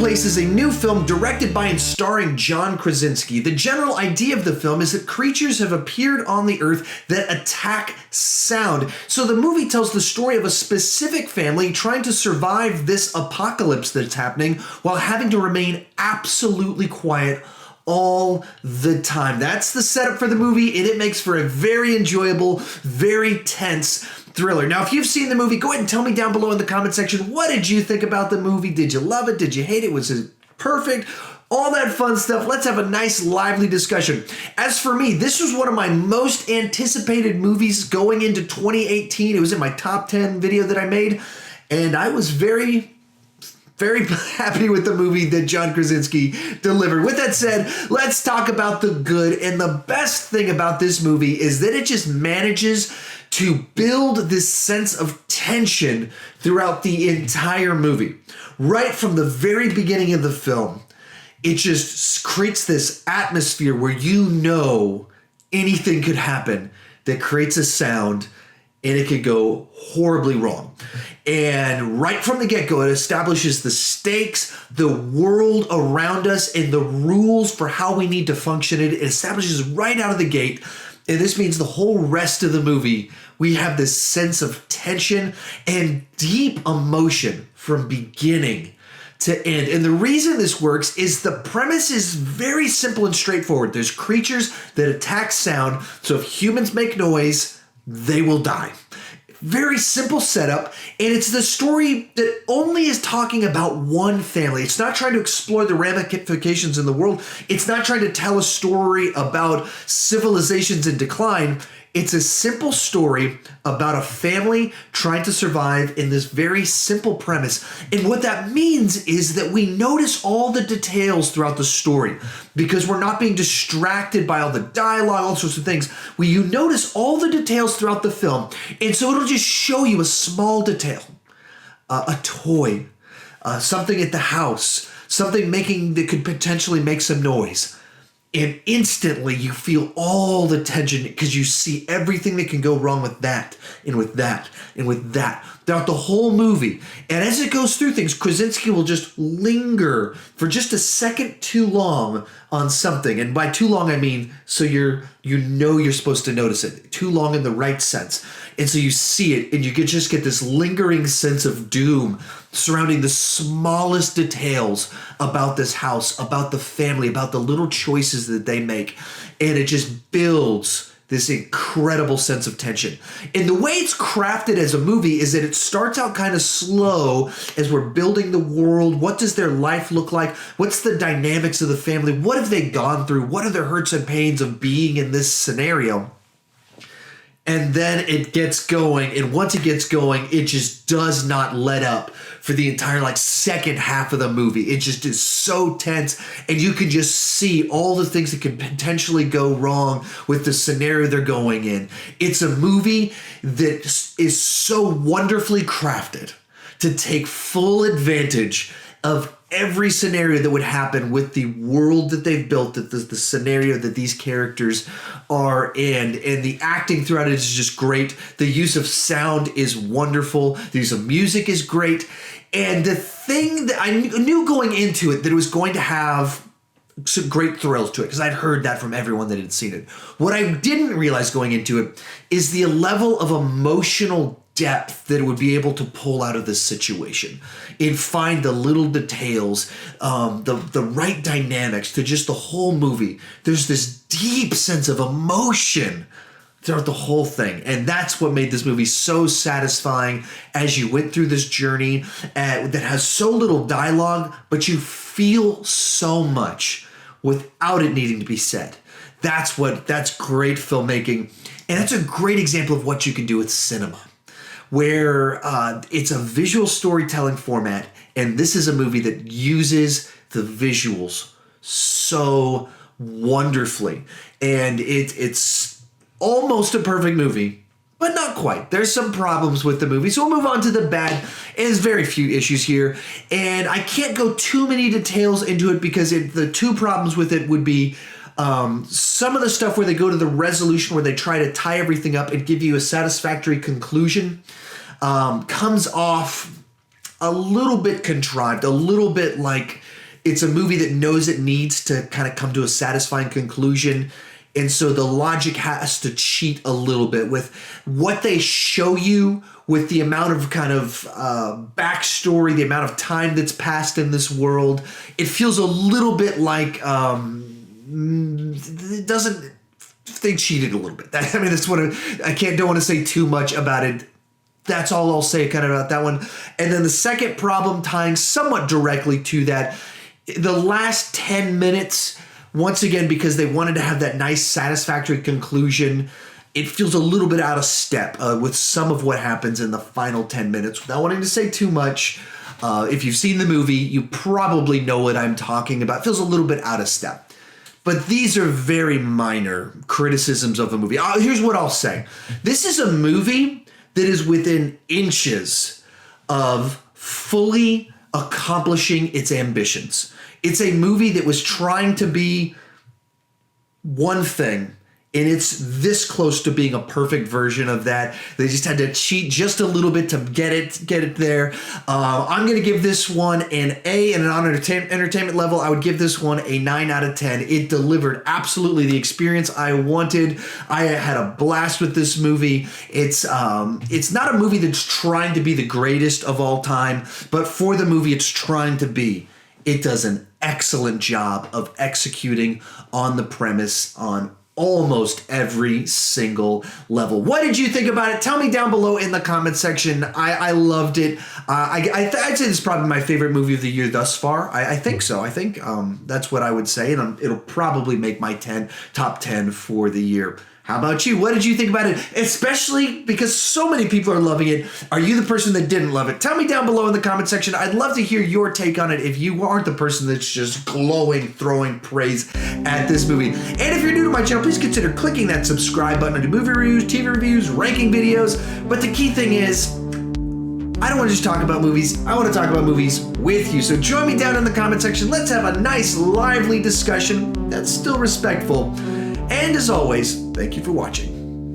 Place is a new film directed by and starring John Krasinski. The general idea of the film is that creatures have appeared on the earth that attack sound. So the movie tells the story of a specific family trying to survive this apocalypse that's happening while having to remain absolutely quiet all the time. That's the setup for the movie, and it makes for a very enjoyable, very tense thriller. Now, if you've seen the movie, go ahead and tell me down below in the comment section, what did you think about the movie? Did you love it? Did you hate it? Was it perfect? All that fun stuff. Let's have a nice, lively discussion. As for me, this was one of my most anticipated movies going into 2018. It was in my top 10 video that I made, and I was very happy with the movie that John Krasinski delivered. With that said, let's talk about the good. And the best thing about this movie is that it just manages to build this sense of tension throughout the entire movie. Right from the very beginning of the film, it just creates this atmosphere where you know anything could happen that creates a sound and it could go horribly wrong. And right from the get-go, it establishes the stakes, the world around us, and the rules for how we need to function. It establishes right out of the gate. And this means the whole rest of the movie, we have this sense of tension and deep emotion from beginning to end. And the reason this works is the premise is very simple and straightforward. There's creatures that attack sound, so if humans make noise, they will die. Very simple setup, and it's the story that only is talking about one family. It's not trying to explore the ramifications in the world. It's not trying to tell a story about civilizations in decline. It's a simple story about a family trying to survive in this very simple premise. And what that means is that we notice all the details throughout the story because we're not being distracted by all the dialogue, all sorts of things. You notice all the details throughout the film. And so it'll just show you a small detail, a toy, something at the house, something that could potentially make some noise. And instantly you feel all the tension because you see everything that can go wrong with that and with that and with that throughout the whole movie. And as it goes through things, Krasinski will just linger for just a second too long on something. And by too long, I mean so you're supposed to notice it. Too long in the right sense. And so you see it and you could just get this lingering sense of doom surrounding the smallest details about this house, about the family, about the little choices that they make. And it just builds this incredible sense of tension. And the way it's crafted as a movie is that it starts out kind of slow as we're building the world. What does their life look like? What's the dynamics of the family? What have they gone through? What are their hurts and pains of being in this scenario? And then it gets going, and once it gets going, it just does not let up for the entire second half of the movie. It just is so tense, and you can just see all the things that could potentially go wrong with the scenario they're going in. It's a movie that is so wonderfully crafted to take full advantage of every scenario that would happen with the world that they've built, that the scenario that these characters are in. And the acting throughout it is just great. The use of sound is wonderful. The use of music is great. And the thing that I knew going into it that it was going to have some great thrills to it, because I'd heard that from everyone that had seen it. What I didn't realize going into it is the level of emotional depth that it would be able to pull out of this situation and find the little details, the right dynamics to just the whole movie. There's this deep sense of emotion throughout the whole thing. And that's what made this movie so satisfying as you went through this journey that has so little dialogue, but you feel so much without it needing to be said. That's great filmmaking. And that's a great example of what you can do with cinema, where it's a visual storytelling format, and this is a movie that uses the visuals so wonderfully. And it's almost a perfect movie, but not quite. There's some problems with the movie, so we'll move on to the bad. And there's very few issues here, and I can't go too many details into it because the two problems with it would be some of the stuff where they go to the resolution where they try to tie everything up and give you a satisfactory conclusion comes off a little bit contrived, a little bit like it's a movie that knows it needs to kind of come to a satisfying conclusion. And so the logic has to cheat a little bit with what they show you, with the amount of kind of backstory, the amount of time that's passed in this world. It feels a little bit like they cheated a little bit. I mean, that's what don't want to say too much about it. That's all I'll say kind of about that one. And then the second problem, tying somewhat directly to that, the last 10 minutes, once again, because they wanted to have that nice satisfactory conclusion, it feels a little bit out of step with some of what happens in the final 10 minutes. Without wanting to say too much, if you've seen the movie, you probably know what I'm talking about. It feels a little bit out of step. But these are very minor criticisms of the movie. Here's what I'll say. This is a movie that is within inches of fully accomplishing its ambitions. It's a movie that was trying to be one thing, and it's this close to being a perfect version of that. They just had to cheat just a little bit to get it there. I'm going to give this one an A, and on an entertainment level, I would give this one a 9 out of 10. It delivered absolutely the experience I wanted. I had a blast with this movie. It's not a movie that's trying to be the greatest of all time, but for the movie it's trying to be, it does an excellent job of executing on the premise on almost every single level. What did you think about it? Tell me down below in the comment section. I loved it. I'd say this is probably my favorite movie of the year thus far. I think so. I think that's what I would say, and it'll probably make my top 10 for the year. How about you? What did you think about it? Especially because so many people are loving it. Are you the person that didn't love it? Tell me down below in the comment section. I'd love to hear your take on it if you aren't the person that's just glowing, throwing praise at this movie. And if you're new to my channel, please consider clicking that subscribe button to do movie reviews, TV reviews, ranking videos. But the key thing is, I don't want to just talk about movies. I want to talk about movies with you. So join me down in the comment section. Let's have a nice, lively discussion that's still respectful. And as always, thank you for watching.